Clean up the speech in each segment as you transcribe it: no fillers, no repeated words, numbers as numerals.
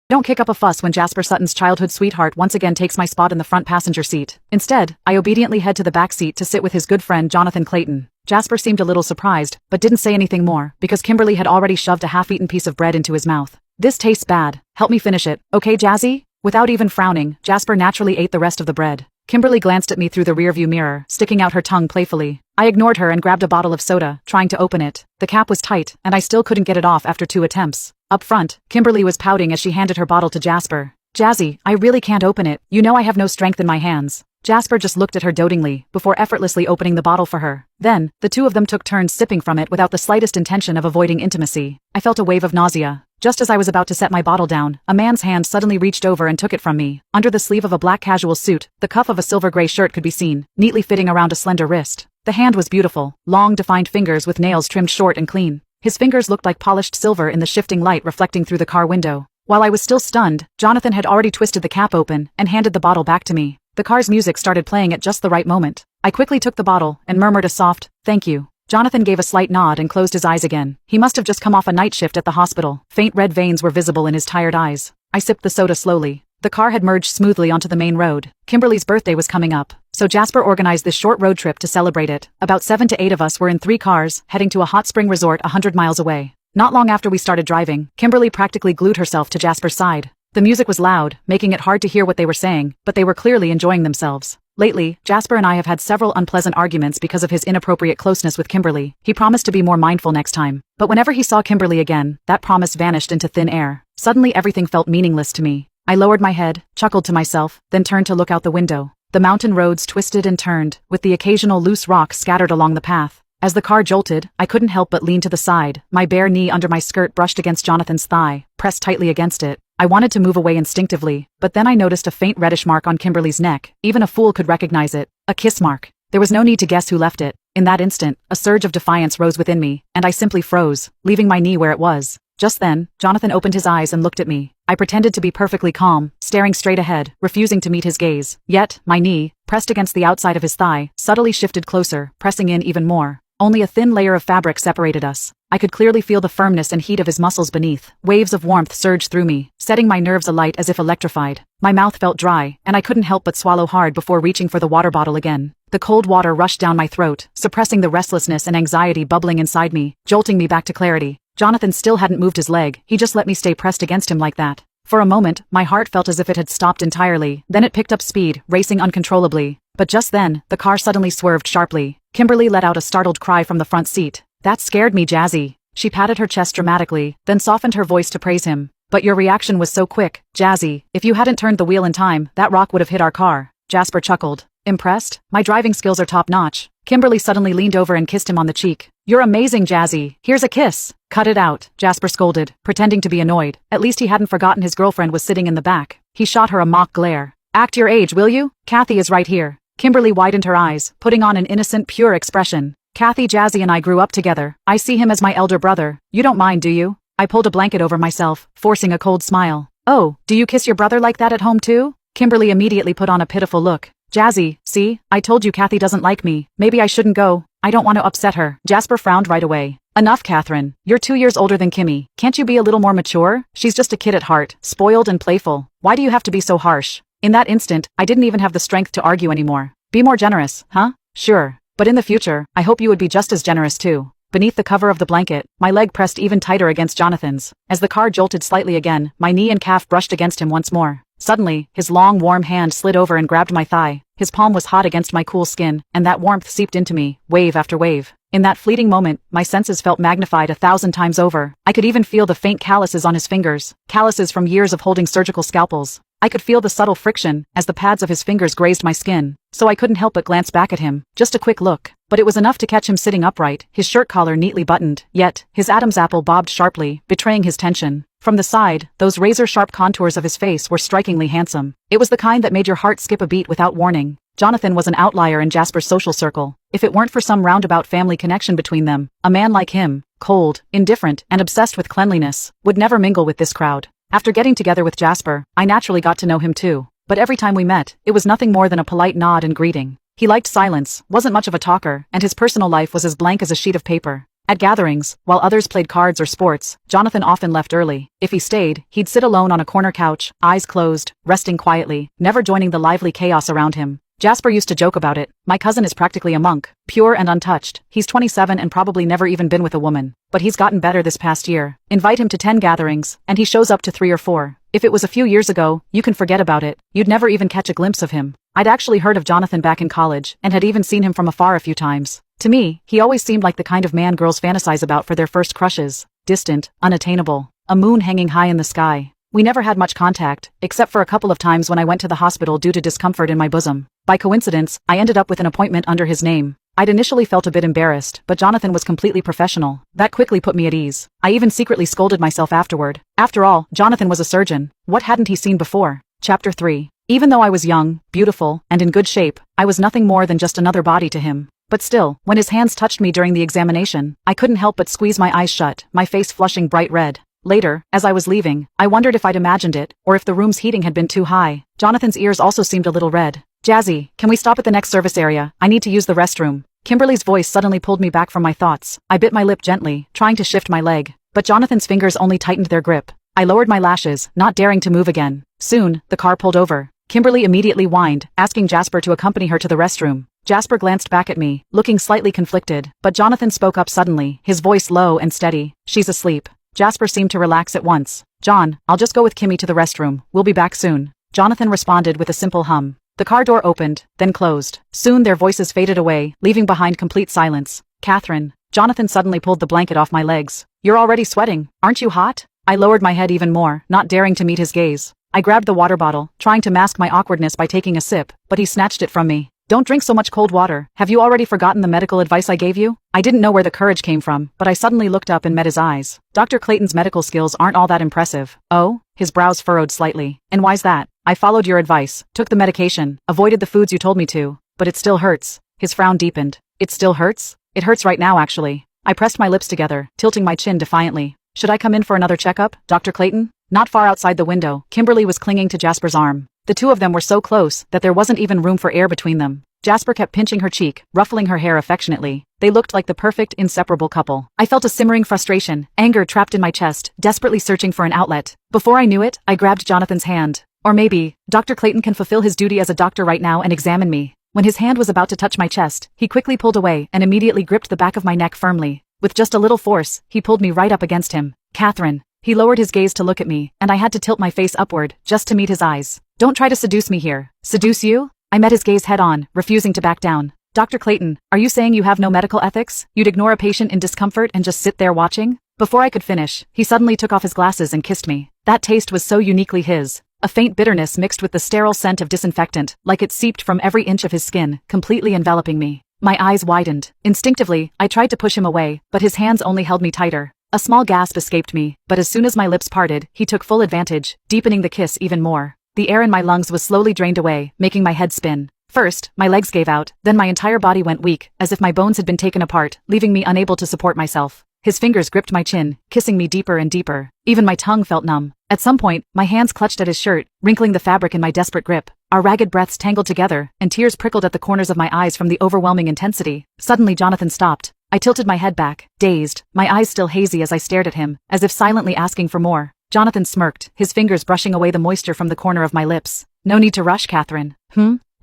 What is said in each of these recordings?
Don't kick up a fuss when Jasper Sutton's childhood sweetheart once again takes my spot in the front passenger seat. Instead, I obediently head to the back seat to sit with his good friend Jonathan Clayton. Jasper seemed a little surprised, but didn't say anything more, because Kimberly had already shoved a half-eaten piece of bread into his mouth. This tastes bad. Help me finish it, okay, Jazzy? Without even frowning, Jasper naturally ate the rest of the bread. Kimberly glanced at me through the rearview mirror, sticking out her tongue playfully. I ignored her and grabbed a bottle of soda, trying to open it. The cap was tight, and I still couldn't get it off after 2 attempts. Up front, Kimberly was pouting as she handed her bottle to Jasper. Jazzy, I really can't open it. You know I have no strength in my hands. Jasper just looked at her dotingly, before effortlessly opening the bottle for her. Then, the two of them took turns sipping from it without the slightest intention of avoiding intimacy. I felt a wave of nausea. Just as I was about to set my bottle down, a man's hand suddenly reached over and took it from me. Under the sleeve of a black casual suit, the cuff of a silver-gray shirt could be seen, neatly fitting around a slender wrist. The hand was beautiful, long defined fingers with nails trimmed short and clean. His fingers looked like polished silver in the shifting light reflecting through the car window. While I was still stunned, Jonathan had already twisted the cap open and handed the bottle back to me. The car's music started playing at just the right moment. I quickly took the bottle and murmured a soft, "Thank you." Jonathan gave a slight nod and closed his eyes again. He must have just come off a night shift at the hospital. Faint red veins were visible in his tired eyes. I sipped the soda slowly. The car had merged smoothly onto the main road. Kimberly's birthday was coming up, so Jasper organized this short road trip to celebrate it. About 7 to 8 of us were in 3 cars, heading to a hot spring resort 100 miles away. Not long after we started driving, Kimberly practically glued herself to Jasper's side. The music was loud, making it hard to hear what they were saying, but they were clearly enjoying themselves. Lately, Jasper and I have had several unpleasant arguments because of his inappropriate closeness with Kimberly. He promised to be more mindful next time. But whenever he saw Kimberly again, that promise vanished into thin air. Suddenly everything felt meaningless to me. I lowered my head, chuckled to myself, then turned to look out the window. The mountain roads twisted and turned, with the occasional loose rock scattered along the path. As the car jolted, I couldn't help but lean to the side. My bare knee under my skirt brushed against Jonathan's thigh, pressed tightly against it. I wanted to move away instinctively, but then I noticed a faint reddish mark on Kimberly's neck. Even a fool could recognize it. A kiss mark. There was no need to guess who left it. In that instant, a surge of defiance rose within me, and I simply froze, leaving my knee where it was. Just then, Jonathan opened his eyes and looked at me. I pretended to be perfectly calm, staring straight ahead, refusing to meet his gaze. Yet, my knee, pressed against the outside of his thigh, subtly shifted closer, pressing in even more. Only a thin layer of fabric separated us. I could clearly feel the firmness and heat of his muscles beneath. Waves of warmth surged through me, setting my nerves alight as if electrified. My mouth felt dry, and I couldn't help but swallow hard before reaching for the water bottle again. The cold water rushed down my throat, suppressing the restlessness and anxiety bubbling inside me, jolting me back to clarity. Jonathan still hadn't moved his leg. He just let me stay pressed against him like that. For a moment, my heart felt as if it had stopped entirely. Then it picked up speed, racing uncontrollably. But just then, the car suddenly swerved sharply. Kimberly let out a startled cry from the front seat. "That scared me, Jazzy." She patted her chest dramatically, then softened her voice to praise him. "But your reaction was so quick, Jazzy. If you hadn't turned the wheel in time, that rock would have hit our car." Jasper chuckled. "Impressed? My driving skills are top-notch." Kimberly suddenly leaned over and kissed him on the cheek. "You're amazing, Jazzy. Here's a kiss." "Cut it out," Jasper scolded, pretending to be annoyed. At least he hadn't forgotten his girlfriend was sitting in the back. He shot her a mock glare. "Act your age, will you? Kathy is right here." Kimberly widened her eyes, putting on an innocent, pure expression. "Kathy, Jazzy and I grew up together. I see him as my elder brother. You don't mind, do you?" I pulled a blanket over myself, forcing a cold smile. "Oh, do you kiss your brother like that at home too?" Kimberly immediately put on a pitiful look. "Jazzy, see, I told you Kathy doesn't like me. Maybe I shouldn't go. I don't want to upset her." Jasper frowned right away. "Enough, Catherine. You're 2 years older than Kimmy. Can't you be a little more mature? She's just a kid at heart, spoiled and playful. Why do you have to be so harsh?" In that instant, I didn't even have the strength to argue anymore. "Be more generous, huh? Sure. But in the future, I hope you would be just as generous too." Beneath the cover of the blanket, my leg pressed even tighter against Jonathan's. As the car jolted slightly again, my knee and calf brushed against him once more. Suddenly, his long, warm hand slid over and grabbed my thigh. His palm was hot against my cool skin, and that warmth seeped into me, wave after wave. In that fleeting moment, my senses felt magnified 1,000 times over. I could even feel the faint calluses on his fingers, calluses from years of holding surgical scalpels. I could feel the subtle friction as the pads of his fingers grazed my skin, so I couldn't help but glance back at him, just a quick look. But it was enough to catch him sitting upright, his shirt collar neatly buttoned, yet, his Adam's apple bobbed sharply, betraying his tension. From the side, those razor-sharp contours of his face were strikingly handsome. It was the kind that made your heart skip a beat without warning. Jonathan was an outlier in Jasper's social circle. If it weren't for some roundabout family connection between them, a man like him, cold, indifferent, and obsessed with cleanliness, would never mingle with this crowd. After getting together with Jasper, I naturally got to know him too. But every time we met, it was nothing more than a polite nod and greeting. He liked silence, wasn't much of a talker, and his personal life was as blank as a sheet of paper. At gatherings, while others played cards or sports, Jonathan often left early. If he stayed, he'd sit alone on a corner couch, eyes closed, resting quietly, never joining the lively chaos around him. Jasper used to joke about it. My cousin is practically a monk, pure and untouched. He's 27 and probably never even been with a woman. But he's gotten better this past year. Invite him to 10 gatherings, and he shows up to 3 or 4. If it was a few years ago, you can forget about it. You'd never even catch a glimpse of him. I'd actually heard of Jonathan back in college, and had even seen him from afar a few times. To me, he always seemed like the kind of man girls fantasize about for their first crushes. Distant, unattainable. A moon hanging high in the sky. We never had much contact, except for a couple of times when I went to the hospital due to discomfort in my bosom. By coincidence, I ended up with an appointment under his name. I'd initially felt a bit embarrassed, but Jonathan was completely professional. That quickly put me at ease. I even secretly scolded myself afterward. After all, Jonathan was a surgeon. What hadn't he seen before? Chapter 3. Even though I was young, beautiful, and in good shape, I was nothing more than just another body to him. But still, when his hands touched me during the examination, I couldn't help but squeeze my eyes shut, my face flushing bright red. Later, as I was leaving, I wondered if I'd imagined it, or if the room's heating had been too high. Jonathan's ears also seemed a little red. Jazzy, can we stop at the next service area? I need to use the restroom. Kimberly's voice suddenly pulled me back from my thoughts. I bit my lip gently, trying to shift my leg. But Jonathan's fingers only tightened their grip. I lowered my lashes, not daring to move again. Soon, the car pulled over. Kimberly immediately whined, asking Jasper to accompany her to the restroom. Jasper glanced back at me, looking slightly conflicted, but Jonathan spoke up suddenly, his voice low and steady. She's asleep. Jasper seemed to relax at once. John, I'll just go with Kimmy to the restroom. We'll be back soon. Jonathan responded with a simple hum. The car door opened, then closed. Soon their voices faded away, leaving behind complete silence. Catherine. Jonathan suddenly pulled the blanket off my legs. You're already sweating. Aren't you hot? I lowered my head even more, not daring to meet his gaze. I grabbed the water bottle, trying to mask my awkwardness by taking a sip, but he snatched it from me. Don't drink so much cold water. Have you already forgotten the medical advice I gave you? I didn't know where the courage came from, but I suddenly looked up and met his eyes. Dr. Clayton's medical skills aren't all that impressive. Oh? His brows furrowed slightly. And why's that? I followed your advice, took the medication, avoided the foods you told me to, but it still hurts. His frown deepened. It still hurts? It hurts right now actually. I pressed my lips together, tilting my chin defiantly. Should I come in for another checkup, Dr. Clayton? Not far outside the window, Kimberly was clinging to Jasper's arm. The two of them were so close that there wasn't even room for air between them. Jasper kept pinching her cheek, ruffling her hair affectionately. They looked like the perfect, inseparable couple. I felt a simmering frustration, anger trapped in my chest, desperately searching for an outlet. Before I knew it, I grabbed Jonathan's hand. Or maybe, Dr. Clayton can fulfill his duty as a doctor right now and examine me. When his hand was about to touch my chest, he quickly pulled away and immediately gripped the back of my neck firmly. With just a little force, he pulled me right up against him. Catherine. He lowered his gaze to look at me, and I had to tilt my face upward, just to meet his eyes. Don't try to seduce me here. Seduce you? I met his gaze head-on, refusing to back down. Dr. Clayton, are you saying you have no medical ethics? You'd ignore a patient in discomfort and just sit there watching? Before I could finish, he suddenly took off his glasses and kissed me. That taste was so uniquely his. A faint bitterness mixed with the sterile scent of disinfectant, like it seeped from every inch of his skin, completely enveloping me. My eyes widened. Instinctively, I tried to push him away, but his hands only held me tighter. A small gasp escaped me, but as soon as my lips parted, he took full advantage, deepening the kiss even more. The air in my lungs was slowly drained away, making my head spin. First, my legs gave out, then my entire body went weak, as if my bones had been taken apart, leaving me unable to support myself. His fingers gripped my chin, kissing me deeper and deeper. Even my tongue felt numb. At some point, my hands clutched at his shirt, wrinkling the fabric in my desperate grip. Our ragged breaths tangled together, and tears prickled at the corners of my eyes from the overwhelming intensity. Suddenly Jonathan stopped. I tilted my head back, dazed, my eyes still hazy as I stared at him, as if silently asking for more. Jonathan smirked, his fingers brushing away the moisture from the corner of my lips. No need to rush, Catherine.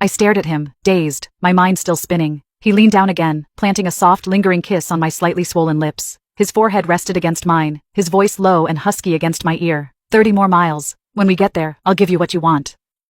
I stared at him, dazed, my mind still spinning. He leaned down again, planting a soft, lingering kiss on my slightly swollen lips. His forehead rested against mine, his voice low and husky against my ear. 30 more miles. When we get there, I'll give you what you want.